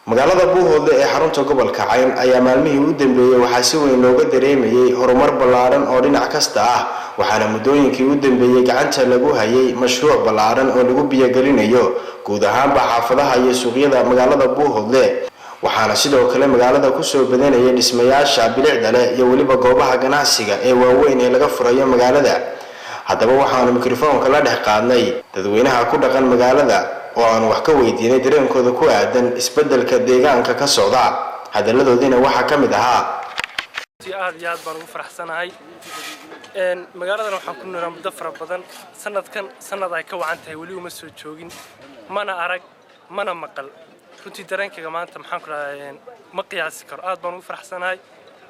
magaalada Buuhoodle ee xarunta gobolka Cayn ayaa maalmihii u dambeeyay waxa si weyn looga dareemayay horumar ballaaran oo dhinac kasta ah waxaana muddooyinkii u dambeeyay gacanta lagu hayay mashruuc ballaaran oo lagu biyagelinayo guud ahaan xaafadaha iyo suuqyada magaalada Buuhoodle waxaana sidoo kale magaalada ku soo badanayay dhismayaasha bilicda leh iyo waliba goobaha ganacsiga ee waaweyn ee laga furayo magaalada haddaba waxaanu mikrofoonka la dhex qaadnay dadweynaha ku dhaqan magaalada oo aan wax ka weydiinay dareenkooda ku aadan isbeddelka deegaanka ka socda hadaladoodina waxa ka mid ahaa aad iyo aad baan ugu faraxsanahay magaalada waxaan ku noolaa muddo fara badan sanad ay ka wacan tahay wali uma soo joogin mana arag mana maqal runtii dareenkayga maanta maxaan ku raadayeen ma qiyaasi karo aad baan ugu faraxsanahay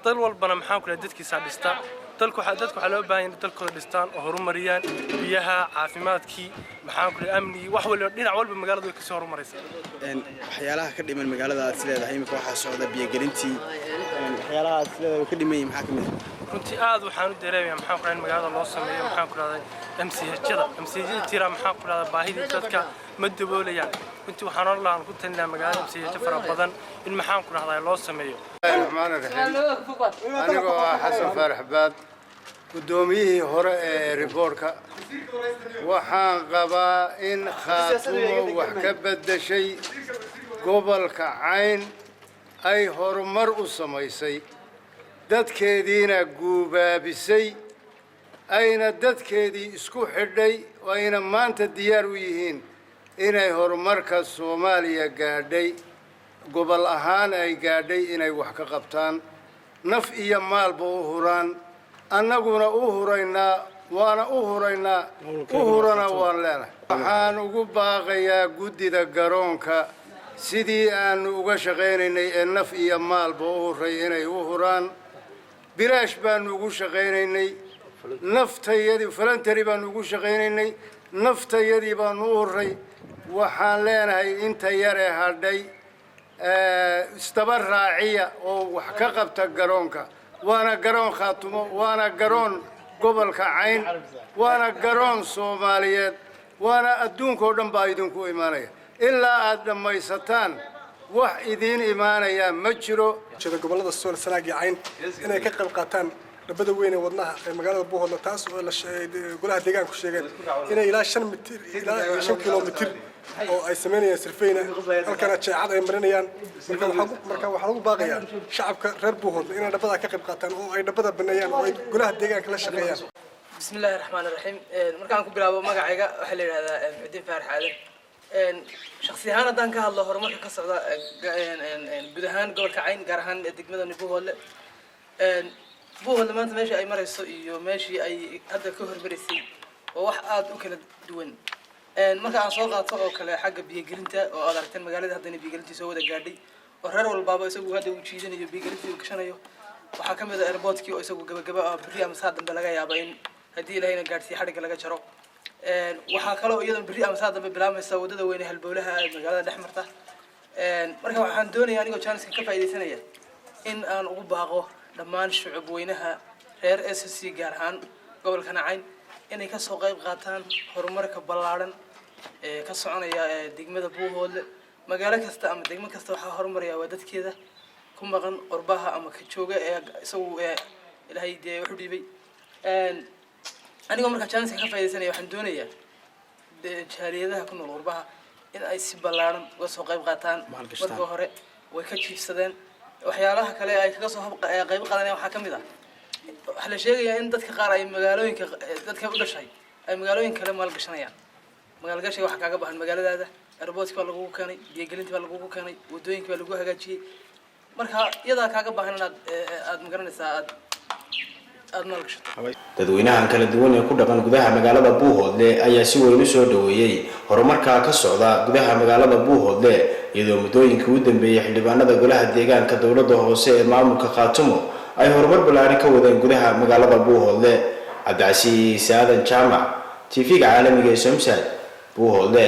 dal walbana maxaan ku raadayay dadkiisa dhista dadku waxa loo baahan yahay dalkooda dhistaan oo horumariyaan biyaha caafimaadkii maxaan ku raadayay amniga wax walba dhinac walba magaaladu way ka soo horumaraysaa waxyaalaha ka dhiman magaalada aad leedahay imika waxa socda biyagelintii waxyaalaha aad leedahay ka dhiman maxaa ka mid runtii aad waxaan u dareemayaa maxaan ku raadayay magaalada loo sameeyo maxaan ku raadayay MCH-da tira maxaan ku raadayay baahida dadka ma daboolayaan runtii waxaan oran ku talinayaa magaalada MCH fara badan in maxaan ku raadayay loo sameeyo anigoo xasan faarax baad gudoomiyihii hore ee riboorka waxaan qabaa in Khaatumo wax ka bedeshay gobolka Cayn ay horumar u samaysay dadkeediina guubaabisay ayna dadkeedii isku xidhay ayna maanta diyaar u yihiin inay horumarka Soomaaliya gaadhay gobol ahaan ay gaadhay inay wax ka qabtaan naf iyo maalba u huraan annaguna u huraynaa waana u huraynaa u hurana waan leenahay waxaan ugu baaqayaa guddida garoonka sidii aanu uga shaqaynaynay ee naf iyo maalba u huray inay u huraan bilaash baanu ugu shaqaynaynay naftayadii voluntary baanu ugu shaqaynaynay naftayadii baanu u huray waxaan leenahay inta yar ee hadhay istaba raaciya oo wax ka qabta garoonka waana garoon Khaatumo waana garoon gobolka Cayn waana garoon Soomaaliyeed waana adduunka oo dhan baa idinku imaanaya ilaa aad dhamaysataan wax idin imaanaya ma jiro gobolada Sool Sanaag iyo Cayn inay ka qayb qaataan dabada weyn ee wadnaha ee magaalada Buuhoodle taas oo la golaha deegaanku sheegeen inay ilaa 5 mitir ilaa 5 kilomitir oo ay sameynayaan sirfeyna halkana jeecad ay marinayaan marka waxaan ugu baaqayaa shacabka reer Buuhoodle inay dabada ka qayb qaataan oo ay dabada baneeyaan oo ay golaha deegaanka la shaqeeyaan bismillaahir rahmaanir rahiim markaan ku bilaabo magacayga waxa la yiraahdaa Mudin Faarax Aadan shakhsi ahaan haddaan ka hadlo horumarka ka socda guud ahaan gobolka Cayn gaar ahaan degmada Buuhoodle Buuhoodle maanta meesha ay marayso iyo meeshii ay hadda ka hormarisay oo wax aad u kala duwan marka aan soo qaato oo kale xagga biyagelinta oo aad aragteen magaalada hadda biyagelintii soo wada gaadhay oo reer walbaaba isagu hadda uu jiidanayo biyagelintii uu gashanayo waxa ka mid ah airportkii oo isagu gabagaba ah bari ama saad dambe laga yaabo in hadii Ilaahayna gaarsiyo xariga laga jaro waxa kale oo iyadoo bari ama saad dambe bilaamaysa wadada weyn ee halbowlaha ee magaalada dhexmarta marka waxaan doonayaa anigoo chance ka faa'iideysanaya in aan ugu baaqo dhammaan shucub weynaha reer SSC gaar ahaan gobolka Cayn inay ka soo qayb qaataan horumarka ballaaran ee ka soconaya degmada Buuhoodle magaalo kasta ama degmo kasta waxa horumaraya waa dadkeeda ku maqan qurbaha ama ka jooga ee isagu Ilaahay wuxuu dhiibay anigoo marka chance ka faa'iideysanaya waxaan doonayaa jaaliyadaha ku nool qurbaha in ay si ballaaran uga soo qayb qaataan marka hore way ka jiifsadeen waxyaalaha kale ay kaga soo qayb qaadanayaan waxa kamid ah waxa la sheegayaa in dadka qaar ay magaalooyinka dadka u dhashay ay magaalooyin kale maal gashanayaan magaalgashi waxa kaaga baahan magaaladaada airportka baa lagu keenay biyagelinta baa lagu keenay wadooyinka baa lagu hagaajiyay marka iyada kaaga baahan inaad magaranaysaa aad maal gashato dadweynaha kala duwan ee ku dhaqan gudaha magaalada Buuhoodle ayaa si weyn u soo dhaweeyay horumarka ka socda gudaha magaalada Buuhoodle iyadoo muddooyinkii u dambeeyay xildhibaanada golaha deegaanka dawladda hoose ee maamulka Khaatumo ay horumar ballaaran ka wadeen gudaha magaalada Buuhoodle Cabdi Casiis Aadan Jaamac TV-ga caalamiga ee Somsad Buuhoodle